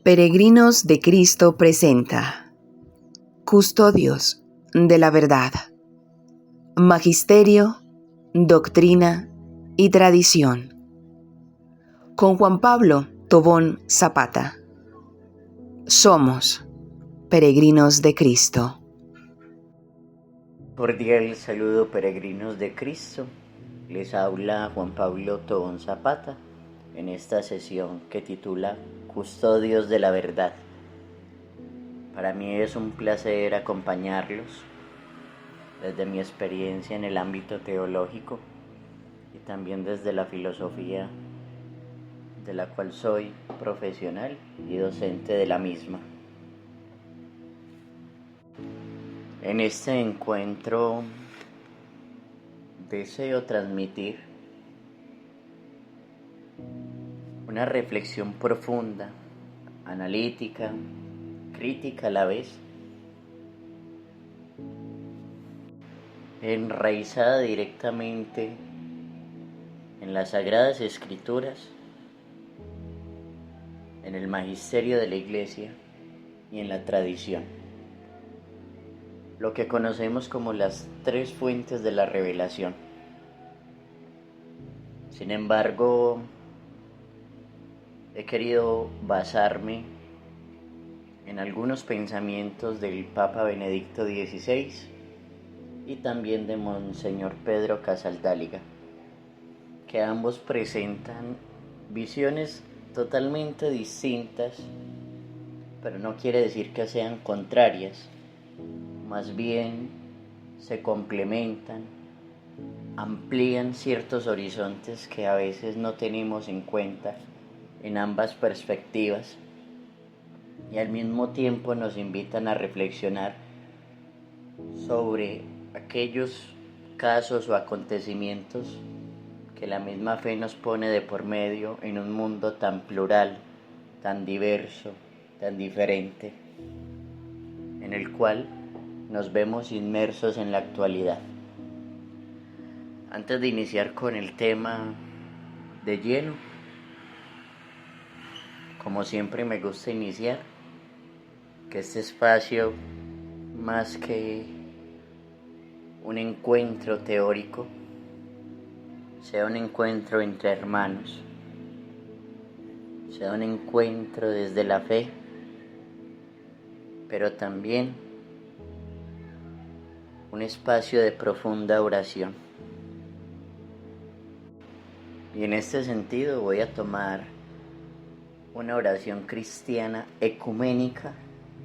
Peregrinos de Cristo presenta Custodios de la Verdad, Magisterio, Doctrina y Tradición, con Juan Pablo Tobón Zapata. Somos peregrinos de Cristo. Cordial saludo, peregrinos de Cristo. Les habla Juan Pablo Tobón Zapata en esta sesión que titula Custodios de la Verdad. Para mí es un placer acompañarlos desde mi experiencia en el ámbito teológico y también desde la filosofía, de la cual soy profesional y docente de la misma. En este encuentro deseo transmitir una reflexión profunda, analítica, crítica a la vez, enraizada directamente en las Sagradas Escrituras, en el magisterio de la Iglesia y en la tradición. Lo que conocemos como las tres fuentes de la revelación. Sin embargo, he querido basarme en algunos pensamientos del Papa Benedicto XVI y también de Monseñor Pedro Casaldáliga, que ambos presentan visiones totalmente distintas, pero no quiere decir que sean contrarias, más bien se complementan, amplían ciertos horizontes que a veces no tenemos en cuenta en ambas perspectivas y al mismo tiempo nos invitan a reflexionar sobre aquellos casos o acontecimientos que la misma fe nos pone de por medio en un mundo tan plural, tan diverso, tan diferente, en el cual nos vemos inmersos en la actualidad. Antes de iniciar con el tema de lleno, como siempre me gusta iniciar, que este espacio, más que un encuentro teórico, sea un encuentro entre hermanos, sea un encuentro desde la fe, pero también un espacio de profunda oración. Y en este sentido voy a tomar una oración cristiana ecuménica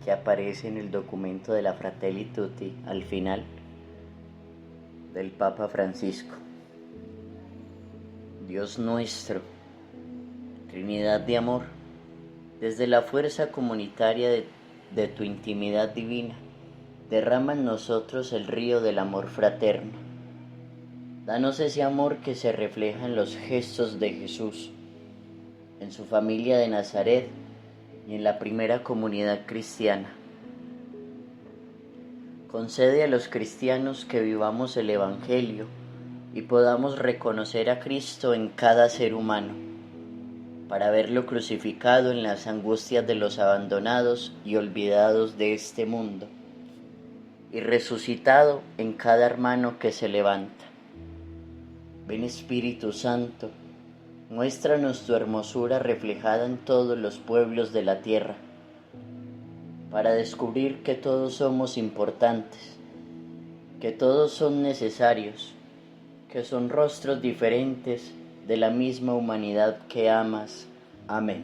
que aparece en el documento de la Fratelli Tutti al final del Papa Francisco. Dios nuestro, Trinidad de amor, desde la fuerza comunitaria de tu intimidad divina, derrama en nosotros el río del amor fraterno. Danos ese amor que se refleja en los gestos de Jesús, en su familia de Nazaret y en la primera comunidad cristiana. Concede a los cristianos que vivamos el Evangelio y podamos reconocer a Cristo en cada ser humano, para verlo crucificado en las angustias de los abandonados y olvidados de este mundo, y resucitado en cada hermano que se levanta. Ven Espíritu Santo, muéstranos tu hermosura reflejada en todos los pueblos de la tierra, para descubrir que todos somos importantes, que todos son necesarios, que son rostros diferentes de la misma humanidad que amas. Amén.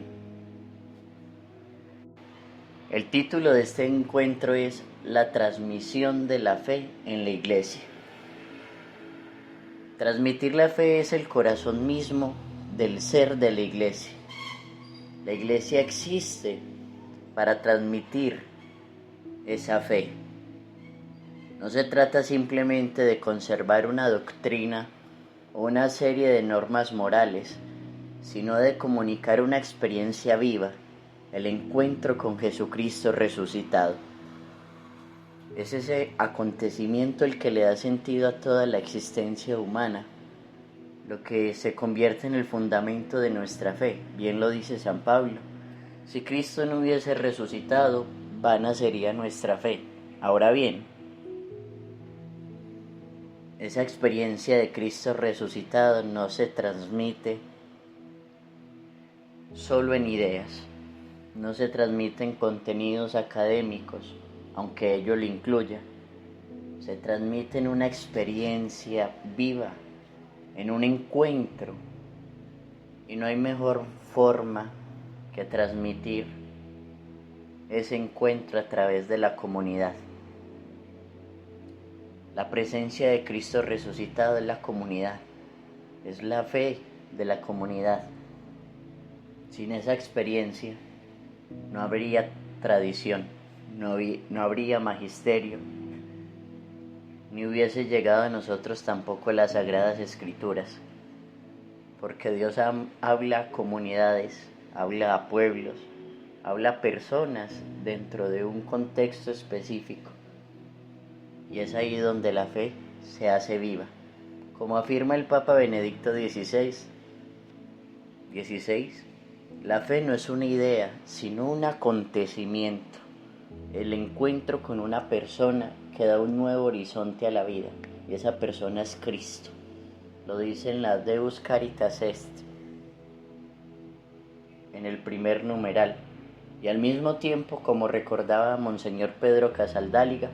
El título de este encuentro es La transmisión de la fe en la Iglesia. Transmitir la fe es el corazón mismo del ser de la Iglesia. La Iglesia existe para transmitir esa fe. No se trata simplemente de conservar una doctrina o una serie de normas morales, sino de comunicar una experiencia viva, el encuentro con Jesucristo resucitado. Es ese acontecimiento el que le da sentido a toda la existencia humana, lo que se convierte en el fundamento de nuestra fe. Bien lo dice San Pablo: Si Cristo no hubiese resucitado, vana sería nuestra fe. Ahora bien, esa experiencia de Cristo resucitado no se transmite solo en ideas, no se transmite en contenidos académicos, aunque ello lo incluya. Se transmite en una experiencia viva, en un encuentro, y no hay mejor forma que transmitir ese encuentro a través de la comunidad. La presencia de Cristo resucitado es la comunidad, es la fe de la comunidad. Sin esa experiencia no habría tradición, no habría magisterio, ni hubiese llegado a nosotros tampoco las Sagradas Escrituras, porque Dios habla a comunidades, habla a pueblos, habla a personas dentro de un contexto específico, y es ahí donde la fe se hace viva. Como afirma el Papa Benedicto XVI, la fe no es una idea, sino un acontecimiento, el encuentro con una persona que da un nuevo horizonte a la vida, y esa persona es Cristo. Lo dice en la Deus Caritas Est, en el primer numeral, y al mismo tiempo, como recordaba Monseñor Pedro Casaldáliga,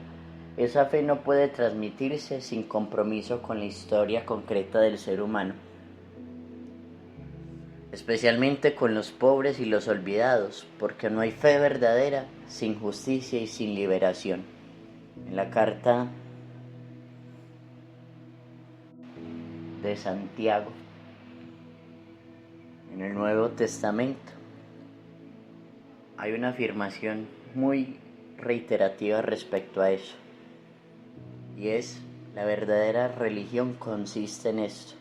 esa fe no puede transmitirse sin compromiso con la historia concreta del ser humano, especialmente con los pobres y los olvidados, porque no hay fe verdadera sin justicia y sin liberación. En la carta de Santiago, en el Nuevo Testamento, hay una afirmación muy reiterativa respecto a eso, y es: la verdadera religión consiste en esto: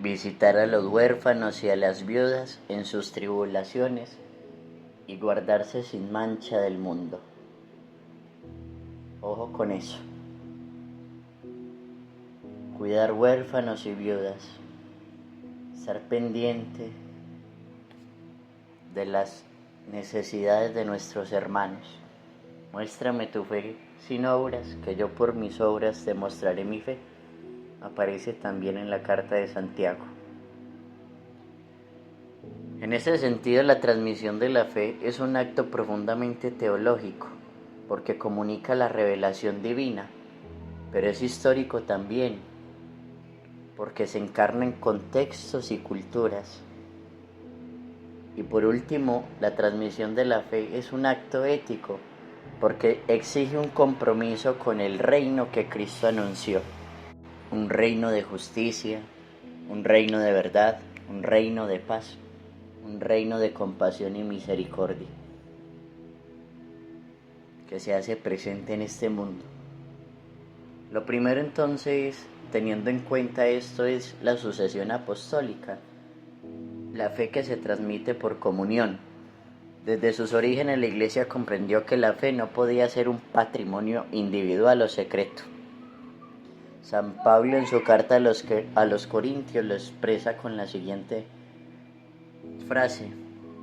visitar a los huérfanos y a las viudas en sus tribulaciones y guardarse sin mancha del mundo. Ojo con eso. Cuidar huérfanos y viudas, estar pendiente de las necesidades de nuestros hermanos. Muéstrame tu fe sin obras, que yo por mis obras te mostraré mi fe. Aparece también en la carta de Santiago. En ese sentido, la transmisión de la fe es un acto profundamente teológico, porque comunica la revelación divina, pero es histórico también, porque se encarna en contextos y culturas. Y por último, la transmisión de la fe es un acto ético, porque exige un compromiso con el reino que Cristo anunció. Un reino de justicia, un reino de verdad, un reino de paz, un reino de compasión y misericordia, que se hace presente en este mundo. Lo primero entonces, teniendo en cuenta esto, es la sucesión apostólica, la fe que se transmite por comunión. Desde sus orígenes la Iglesia comprendió que la fe no podía ser un patrimonio individual o secreto. San Pablo en su carta a los Corintios lo expresa con la siguiente frase: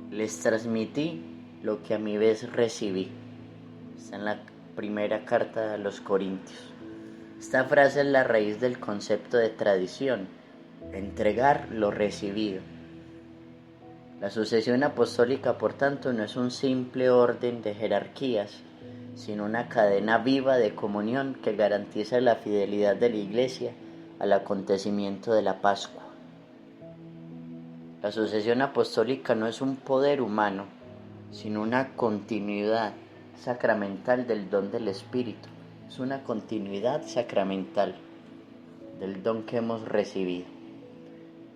les transmití lo que a mi vez recibí. Está en la primera carta a los Corintios. Esta frase es la raíz del concepto de tradición: entregar lo recibido. La sucesión apostólica, por tanto, no es un simple orden de jerarquías, sino una cadena viva de comunión que garantiza la fidelidad de la Iglesia al acontecimiento de la Pascua. La sucesión apostólica no es un poder humano, sino una continuidad sacramental del don del Espíritu. Es una continuidad sacramental del don que hemos recibido.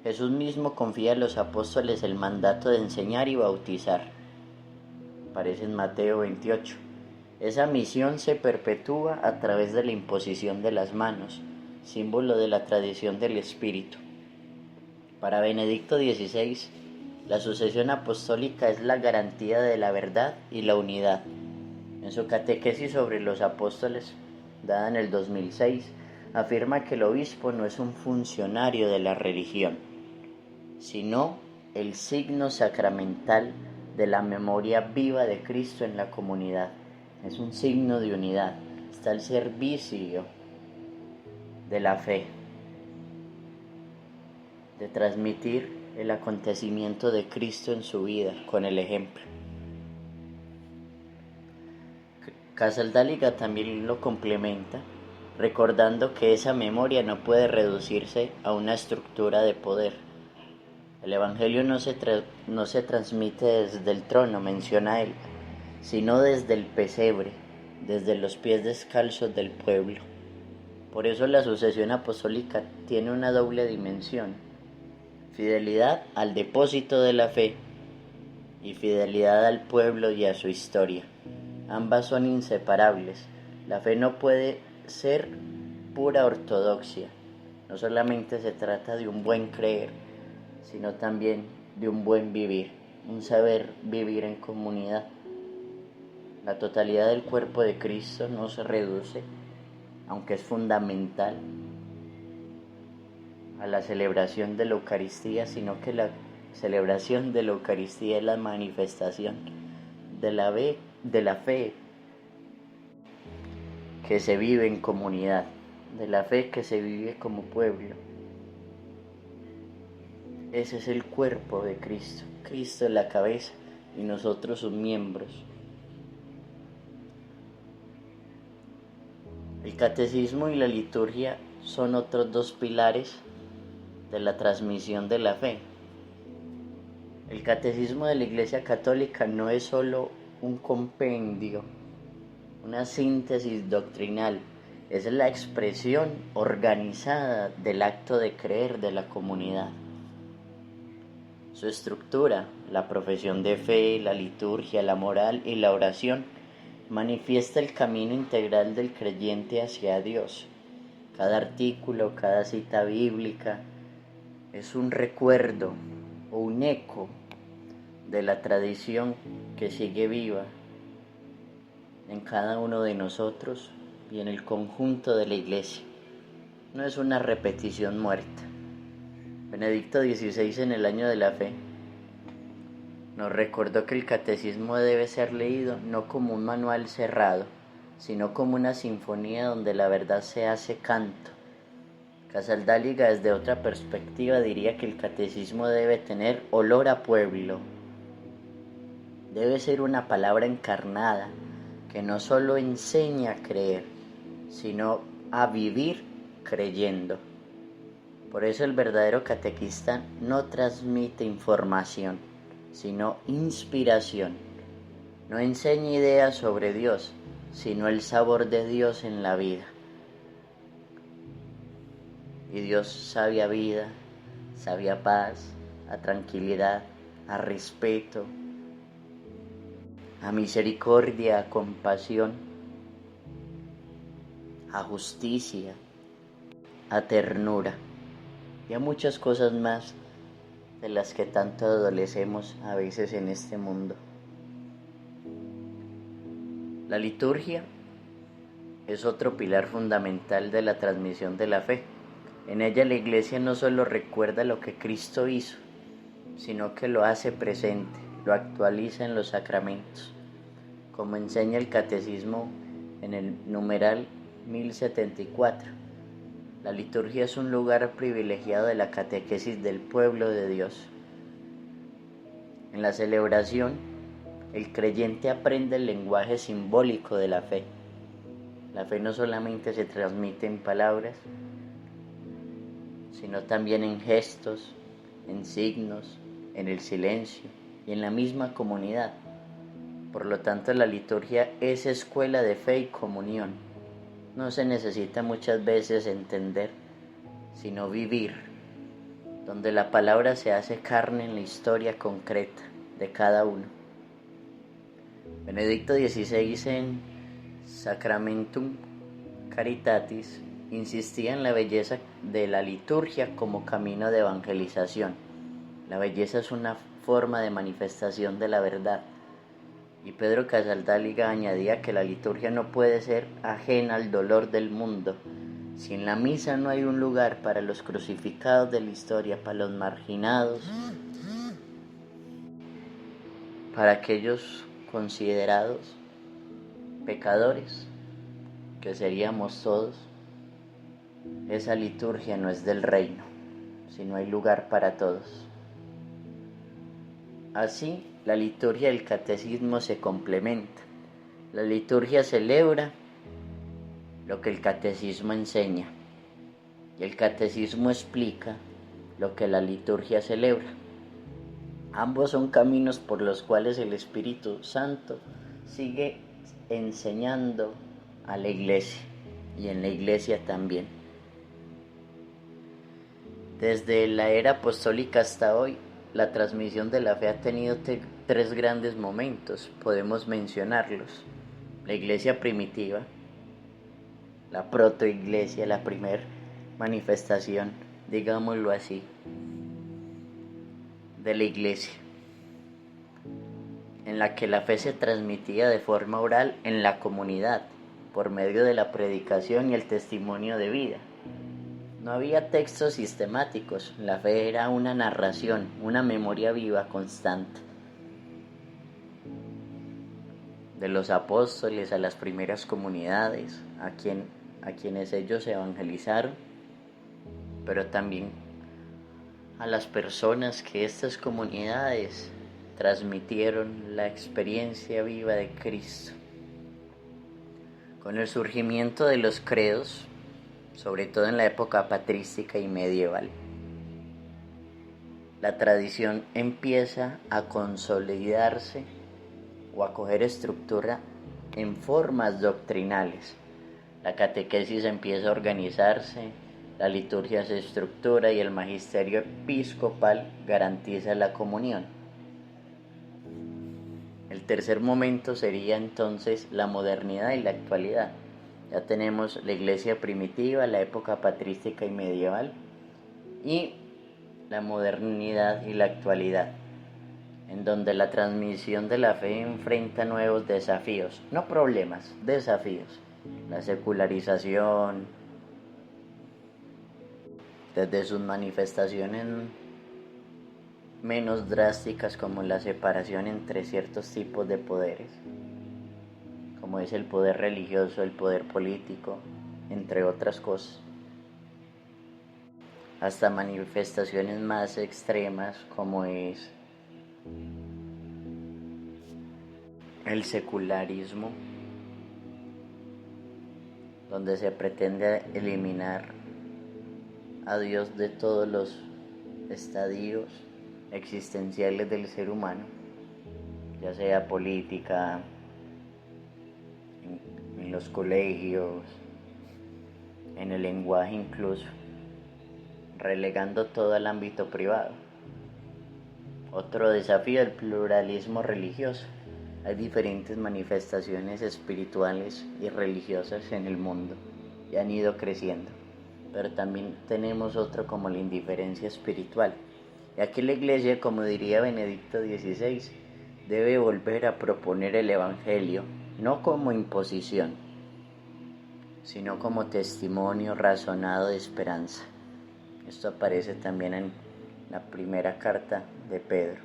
Jesús mismo confía a los apóstoles el mandato de enseñar y bautizar. Aparece en Mateo 28. Esa misión se perpetúa a través de la imposición de las manos, símbolo de la tradición del Espíritu. Para Benedicto XVI, la sucesión apostólica es la garantía de la verdad y la unidad. En su catequesis sobre los apóstoles, dada en el 2006, afirma que el obispo no es un funcionario de la religión, sino el signo sacramental de la memoria viva de Cristo en la comunidad. Es un signo de unidad, está al servicio de la fe, de transmitir el acontecimiento de Cristo en su vida con el ejemplo. Casaldáliga también lo complementa, recordando que esa memoria no puede reducirse a una estructura de poder. El Evangelio no se transmite desde el trono, menciona él, sino desde el pesebre, desde los pies descalzos del pueblo. Por eso la sucesión apostólica tiene una doble dimensión: fidelidad al depósito de la fe y fidelidad al pueblo y a su historia. Ambas son inseparables. La fe no puede ser pura ortodoxia. No solamente se trata de un buen creer, sino también de un buen vivir, un saber vivir en comunidad. La totalidad del cuerpo de Cristo no se reduce, aunque es fundamental, a la celebración de la Eucaristía, sino que la celebración de la Eucaristía es la manifestación de la fe que se vive en comunidad, de la fe que se vive como pueblo. Ese es el cuerpo de Cristo. Cristo es la cabeza y nosotros sus miembros. El catecismo y la liturgia son otros dos pilares de la transmisión de la fe. El catecismo de la Iglesia Católica no es solo un compendio, una síntesis doctrinal, es la expresión organizada del acto de creer de la comunidad. Su estructura, la profesión de fe, la liturgia, la moral y la oración, manifiesta el camino integral del creyente hacia Dios. Cada artículo, cada cita bíblica es un recuerdo o un eco de la tradición que sigue viva en cada uno de nosotros y en el conjunto de la Iglesia. No es una repetición muerta. Benedicto XVI, en el Año de la Fe, nos recordó que el catecismo debe ser leído no como un manual cerrado, sino como una sinfonía donde la verdad se hace canto. Casaldáliga, desde otra perspectiva, diría que el catecismo debe tener olor a pueblo. Debe ser una palabra encarnada que no solo enseña a creer, sino a vivir creyendo. Por eso el verdadero catequista no transmite información, sino inspiración. No enseña ideas sobre Dios, sino el sabor de Dios en la vida. Y Dios sabe a vida, sabe a paz, a tranquilidad, a respeto, a misericordia, a compasión, a justicia, a ternura y a muchas cosas más de las que tanto adolecemos a veces en este mundo. La liturgia es otro pilar fundamental de la transmisión de la fe. En ella la Iglesia no solo recuerda lo que Cristo hizo, sino que lo hace presente, lo actualiza en los sacramentos. Como enseña el Catecismo en el numeral 1074, la liturgia es un lugar privilegiado de la catequesis del pueblo de Dios. En la celebración, el creyente aprende el lenguaje simbólico de la fe. La fe no solamente se transmite en palabras, sino también en gestos, en signos, en el silencio y en la misma comunidad. Por lo tanto, la liturgia es escuela de fe y comunión. No se necesita muchas veces entender, sino vivir, donde la palabra se hace carne en la historia concreta de cada uno. Benedicto XVI, en Sacramentum Caritatis, insistía en la belleza de la liturgia como camino de evangelización. La belleza es una forma de manifestación de la verdad. Y Pedro Casaldáliga añadía que la liturgia no puede ser ajena al dolor del mundo. Si en la misa no hay un lugar para los crucificados de la historia, para los marginados, para aquellos considerados pecadores, que seríamos todos, esa liturgia no es del reino, sino hay lugar para todos. Así, la liturgia del catecismo se complementa. La liturgia celebra lo que el catecismo enseña y el catecismo explica lo que la liturgia celebra. Ambos son caminos por los cuales el Espíritu Santo sigue enseñando a la Iglesia y en la Iglesia también. Desde la era apostólica hasta hoy, la transmisión de la fe ha tenido tres grandes momentos, podemos mencionarlos. La Iglesia primitiva, la protoiglesia, la primer manifestación, digámoslo así, de la Iglesia, en la que la fe se transmitía de forma oral en la comunidad, por medio de la predicación y el testimonio de vida. No había textos sistemáticos, la fe era una narración, una memoria viva constante. De los apóstoles a las primeras comunidades, a quienes ellos evangelizaron, pero también a las personas que estas comunidades transmitieron la experiencia viva de Cristo. Con el surgimiento de los credos, sobre todo en la época patrística y medieval, la tradición empieza a consolidarse o a coger estructura en formas doctrinales. La catequesis empieza a organizarse, la liturgia se estructura y el magisterio episcopal garantiza la comunión. El tercer momento sería entonces la modernidad y la actualidad. Ya tenemos la iglesia primitiva, la época patrística y medieval, y la modernidad y la actualidad, en donde la transmisión de la fe enfrenta nuevos desafíos, no problemas, desafíos. La secularización, desde sus manifestaciones menos drásticas como la separación entre ciertos tipos de poderes, como es el poder religioso, el poder político, entre otras cosas, hasta manifestaciones más extremas como es el secularismo, donde se pretende eliminar a Dios de todos los estadios existenciales del ser humano, ya sea política, en los colegios, en el lenguaje incluso, relegando todo al ámbito privado. Otro desafío, el pluralismo religioso. Hay diferentes manifestaciones espirituales y religiosas en el mundo y han ido creciendo, pero también tenemos otro como la indiferencia espiritual. Y aquí la Iglesia, como diría Benedicto XVI, debe volver a proponer el Evangelio, no como imposición, sino como testimonio razonado de esperanza. Esto aparece también en la primera carta de Pedro.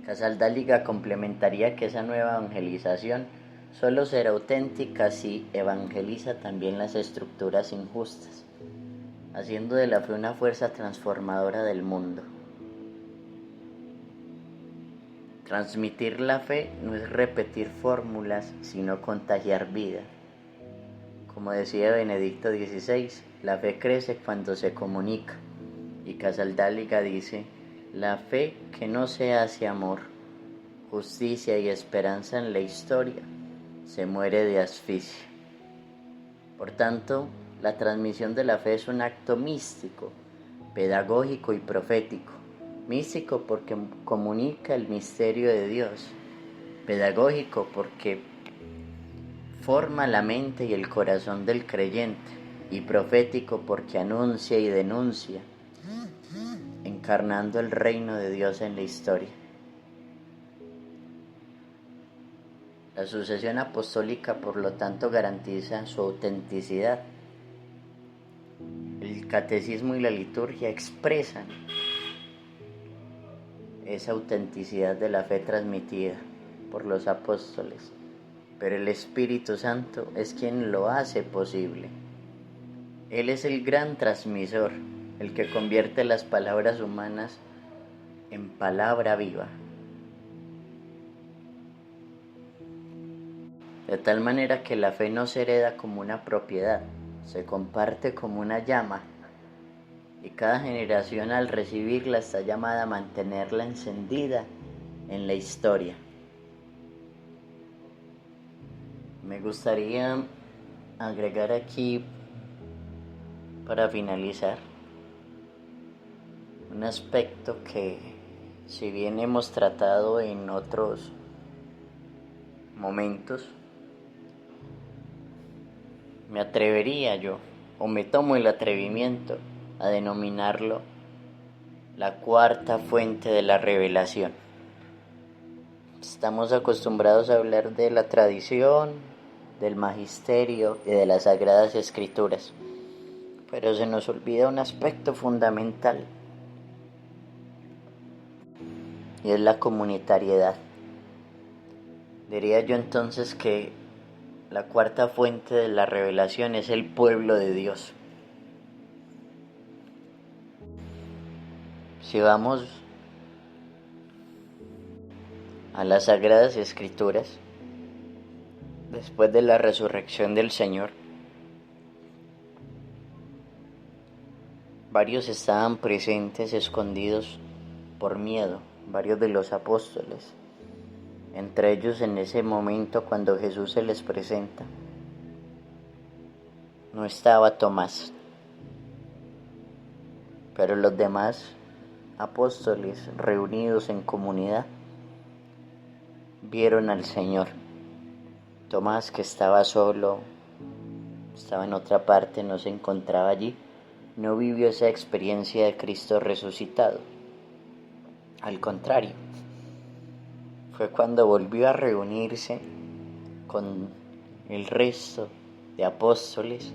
Casaldáliga complementaría que esa nueva evangelización solo será auténtica si evangeliza también las estructuras injustas, haciendo de la fe una fuerza transformadora del mundo. Transmitir la fe no es repetir fórmulas, sino contagiar vida. Como decía Benedicto XVI, la fe crece cuando se comunica. Y Casaldáliga dice, la fe que no se hace amor, justicia y esperanza en la historia, se muere de asfixia. Por tanto, la transmisión de la fe es un acto místico, pedagógico y profético. Místico porque comunica el misterio de Dios, pedagógico porque forma la mente y el corazón del creyente, y profético porque anuncia y denuncia, encarnando el reino de Dios en la historia. La sucesión apostólica, por lo tanto, garantiza su autenticidad. El catecismo y la liturgia expresan esa autenticidad de la fe transmitida por los apóstoles, pero el Espíritu Santo es quien lo hace posible. Él es el gran transmisor, el que convierte las palabras humanas en palabra viva. De tal manera que la fe no se hereda como una propiedad, se comparte como una llama, y cada generación al recibirla está llamada a mantenerla encendida en la historia. Me gustaría agregar aquí, para finalizar, un aspecto que, si bien hemos tratado en otros momentos, me atrevería yo, o me tomo el atrevimiento a denominarlo la cuarta fuente de la revelación. Estamos acostumbrados a hablar de la tradición, del magisterio y de las sagradas escrituras, pero se nos olvida un aspecto fundamental, y es la comunitariedad. Diría yo entonces que la cuarta fuente de la revelación es el pueblo de Dios. Si vamos a las Sagradas Escrituras, después de la resurrección del Señor, varios estaban presentes, escondidos por miedo, varios de los apóstoles. Entre ellos, en ese momento cuando Jesús se les presenta, no estaba Tomás, pero los demás apóstoles reunidos en comunidad vieron al Señor. Tomás, que estaba solo, estaba en otra parte, no se encontraba allí, no vivió esa experiencia de Cristo resucitado. Al contrario, fue cuando volvió a reunirse con el resto de apóstoles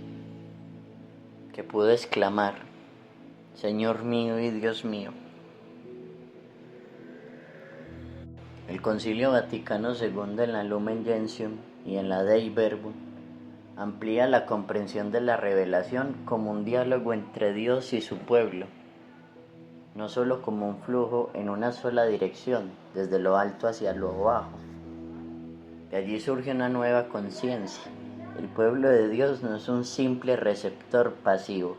que pudo exclamar: Señor mío y Dios mío. El Concilio Vaticano II, en la Lumen Gentium y en la Dei Verbum, amplía la comprensión de la revelación como un diálogo entre Dios y su pueblo, no solo como un flujo en una sola dirección, desde lo alto hacia lo bajo. De allí surge una nueva conciencia. El pueblo de Dios no es un simple receptor pasivo,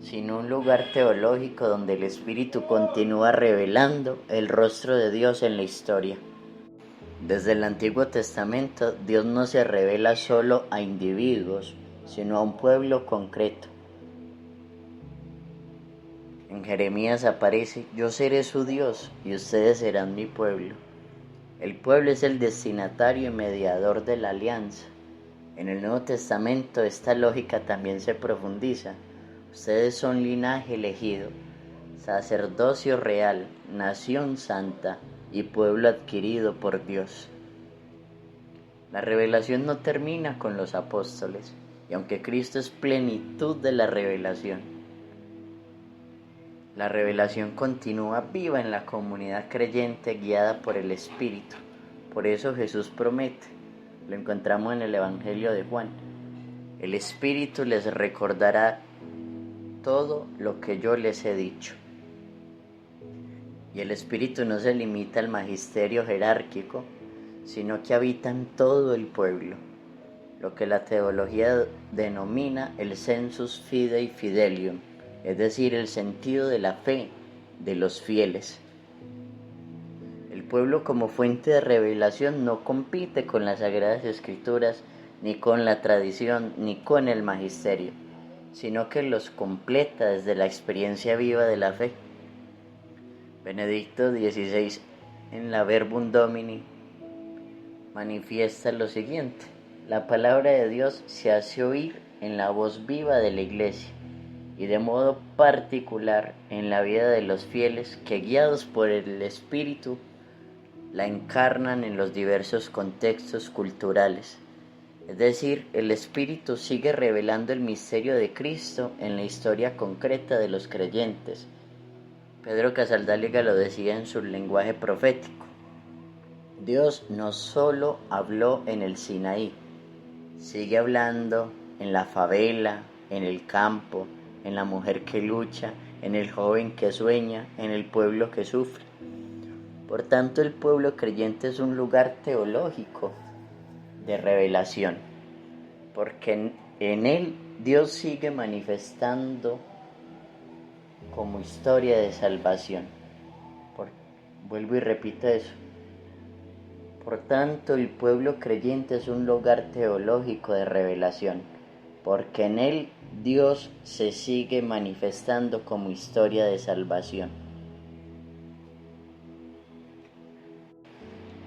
sino un lugar teológico donde el Espíritu continúa revelando el rostro de Dios en la historia. Desde el Antiguo Testamento, Dios no se revela solo a individuos, sino a un pueblo concreto. En Jeremías aparece: yo seré su Dios y ustedes serán mi pueblo. El pueblo es el destinatario y mediador de la alianza. En el Nuevo Testamento esta lógica también se profundiza. Ustedes son linaje elegido, sacerdocio real, nación santa y pueblo adquirido por Dios. La revelación no termina con los apóstoles, y aunque Cristo es plenitud de la revelación continúa viva en la comunidad creyente guiada por el Espíritu. Por eso Jesús promete, lo encontramos en el Evangelio de Juan: el Espíritu les recordará todo lo que yo les he dicho. Y el Espíritu no se limita al magisterio jerárquico, sino que habita en todo el pueblo, lo que la teología denomina el sensus fidei fidelium, es decir, el sentido de la fe de los fieles. El pueblo, como fuente de revelación, no compite con las Sagradas Escrituras, ni con la tradición, ni con el magisterio, sino que los completa desde la experiencia viva de la fe. Benedicto XVI, en la Verbum Domini, manifiesta lo siguiente: la palabra de Dios se hace oír en la voz viva de la Iglesia, y de modo particular en la vida de los fieles que, guiados por el Espíritu, la encarnan en los diversos contextos culturales. Es decir, el Espíritu sigue revelando el misterio de Cristo en la historia concreta de los creyentes, Pedro Casaldáliga lo decía en su lenguaje profético. Dios no solo habló en el Sinaí, sigue hablando en la favela, en el campo, en la mujer que lucha, en el joven que sueña, en el pueblo que sufre. Por tanto, el pueblo creyente es un lugar teológico de revelación, porque en él Dios sigue manifestando como historia de salvación. Vuelvo y repito eso. Por tanto, el pueblo creyente es un lugar teológico de revelación, porque en él Dios se sigue manifestando como historia de salvación.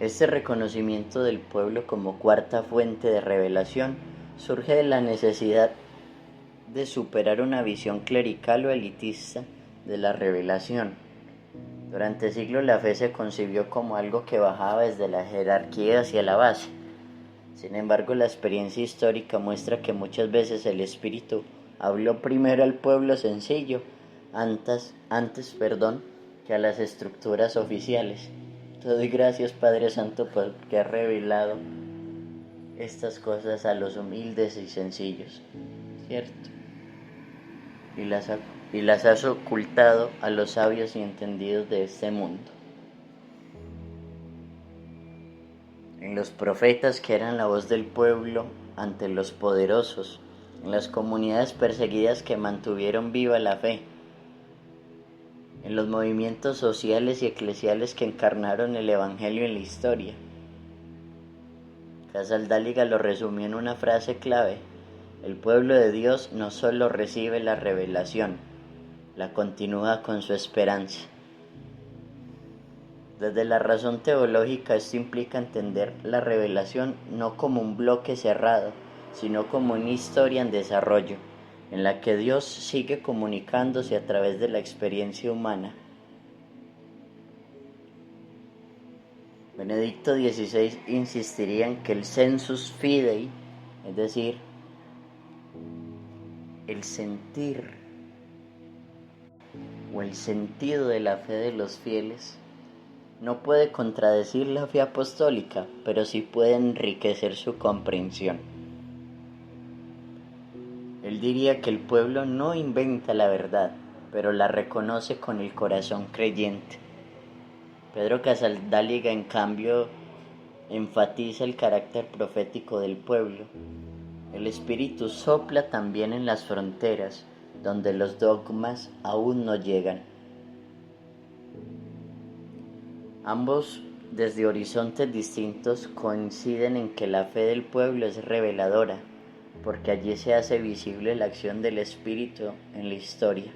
Este reconocimiento del pueblo como cuarta fuente de revelación surge de la necesidad de superar una visión clerical o elitista de la revelación. Durante siglos la fe se concibió como algo que bajaba desde la jerarquía hacia la base. Sin embargo, la experiencia histórica muestra que muchas veces el Espíritu habló primero al pueblo sencillo antes, que a las estructuras oficiales. Te doy gracias, Padre Santo, porque has revelado estas cosas a los humildes y sencillos, ¿cierto? Y las has ocultado a los sabios y entendidos de este mundo. En los profetas que eran la voz del pueblo ante los poderosos, en las comunidades perseguidas que mantuvieron viva la fe, en los movimientos sociales y eclesiales que encarnaron el Evangelio en la historia. Casaldáliga lo resumió en una frase clave: el pueblo de Dios no solo recibe la revelación, la continúa con su esperanza. Desde la razón teológica, esto implica entender la revelación no como un bloque cerrado, sino como una historia en desarrollo, en la que Dios sigue comunicándose a través de la experiencia humana. Benedicto XVI insistiría en que el sensus fidei, es decir, el sentir o el sentido de la fe de los fieles, no puede contradecir la fe apostólica, pero sí puede enriquecer su comprensión. Él diría que el pueblo no inventa la verdad, pero la reconoce con el corazón creyente. Pedro Casaldáliga, en cambio, enfatiza el carácter profético del pueblo. El Espíritu sopla también en las fronteras, donde los dogmas aún no llegan. Ambos, desde horizontes distintos, coinciden en que la fe del pueblo es reveladora, porque allí se hace visible la acción del Espíritu en la historia.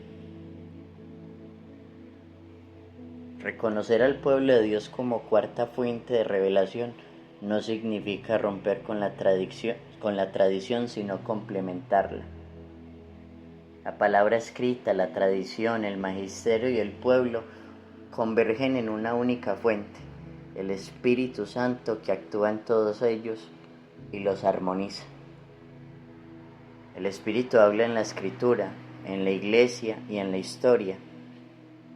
Reconocer al pueblo de Dios como cuarta fuente de revelación no significa romper con la tradición, sino complementarla. La palabra escrita, la tradición, el magisterio y el pueblo convergen en una única fuente, el Espíritu Santo, que actúa en todos ellos y los armoniza. El Espíritu habla en la Escritura, en la Iglesia y en la historia.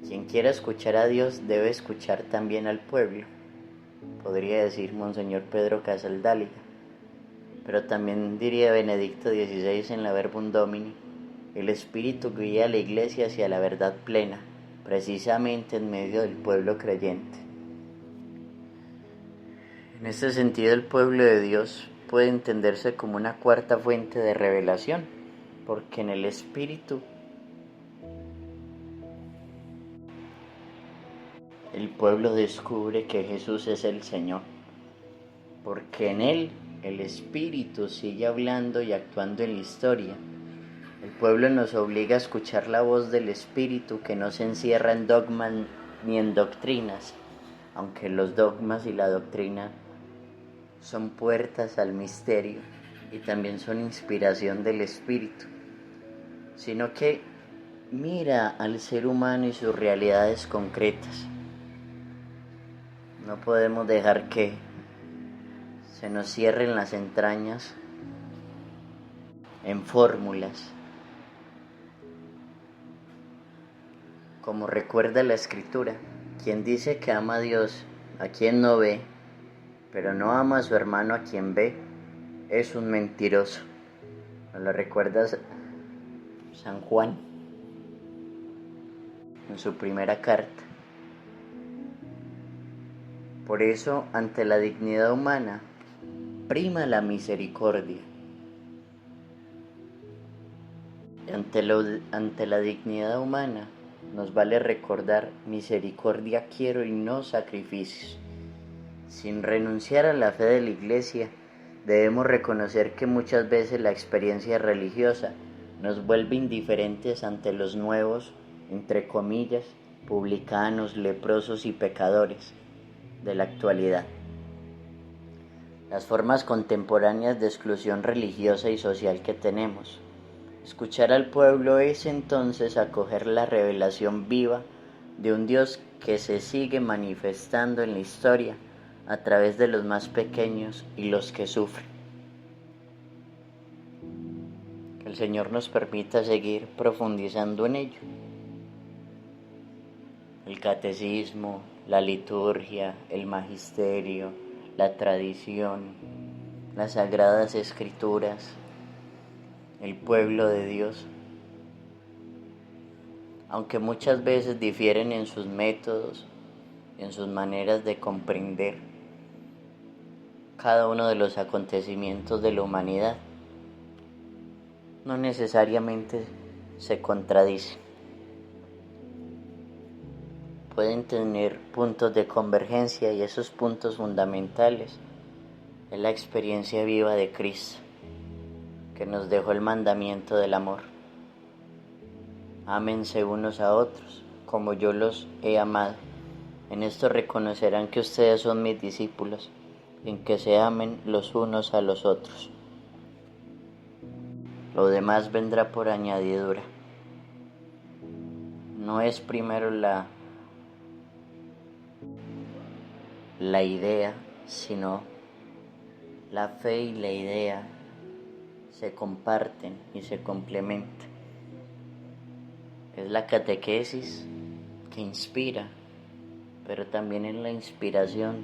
Quien quiera escuchar a Dios debe escuchar también al pueblo, podría decir Monseñor Pedro Casaldáliga, pero también diría Benedicto XVI en la Verbum Domini: el Espíritu guía a la Iglesia hacia la verdad plena, precisamente en medio del pueblo creyente. En este sentido, el pueblo de Dios puede entenderse como una cuarta fuente de revelación, porque en el Espíritu el pueblo descubre que Jesús es el Señor, porque en Él el Espíritu sigue hablando y actuando en la historia. El pueblo nos obliga a escuchar la voz del Espíritu, que no se encierra en dogmas ni en doctrinas, aunque los dogmas y la doctrina son puertas al misterio y también son inspiración del Espíritu, sino que mira al ser humano y sus realidades concretas. No podemos dejar que se nos cierren las entrañas en fórmulas Como recuerda la Escritura, quien dice que ama a Dios, a quien no ve, pero no ama a su hermano a quien ve, es un mentiroso. ¿No lo recuerdas San Juan en su primera carta? Por eso, ante la dignidad humana, prima la misericordia. Ante la dignidad humana, nos vale recordar: misericordia quiero y no sacrificios. Sin renunciar a la fe de la Iglesia, debemos reconocer que muchas veces la experiencia religiosa nos vuelve indiferentes ante los nuevos, entre comillas, publicanos, leprosos y pecadores de la actualidad. Las formas contemporáneas de exclusión religiosa y social que tenemos. Escuchar al pueblo es entonces acoger la revelación viva de un Dios que se sigue manifestando en la historia a través de los más pequeños y los que sufren. Que el Señor nos permita seguir profundizando en ello. El catecismo, la liturgia, el magisterio, la tradición, las sagradas escrituras, el pueblo de Dios, aunque muchas veces difieren en sus métodos, en sus maneras de comprender cada uno de los acontecimientos de la humanidad, no necesariamente se contradicen. Pueden tener puntos de convergencia, y esos puntos fundamentales es la experiencia viva de Cristo, que nos dejó el mandamiento del amor. Ámense unos a otros, como yo los he amado. En esto reconocerán que ustedes son mis discípulos, en que se amen los unos a los otros. Lo demás vendrá por añadidura. No es primero la idea, sino la fe y la idea se comparten y se complementan. Es la catequesis que inspira, pero también es la inspiración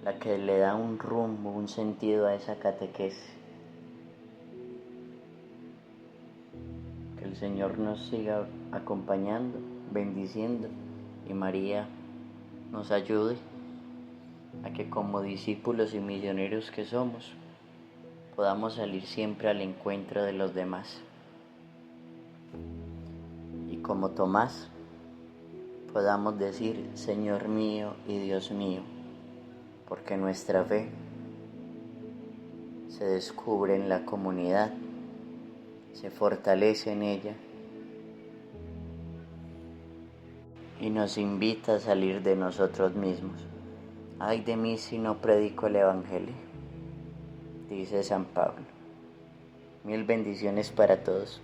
la que le da un rumbo, un sentido a esa catequesis. Que el Señor nos siga acompañando, bendiciendo, y María nos ayude a que, como discípulos y misioneros que somos, podamos salir siempre al encuentro de los demás. Y como Tomás, podamos decir: Señor mío y Dios mío, porque nuestra fe se descubre en la comunidad, se fortalece en ella y nos invita a salir de nosotros mismos. Ay de mí si no predico el Evangelio, dice San Pablo. Mil bendiciones para todos.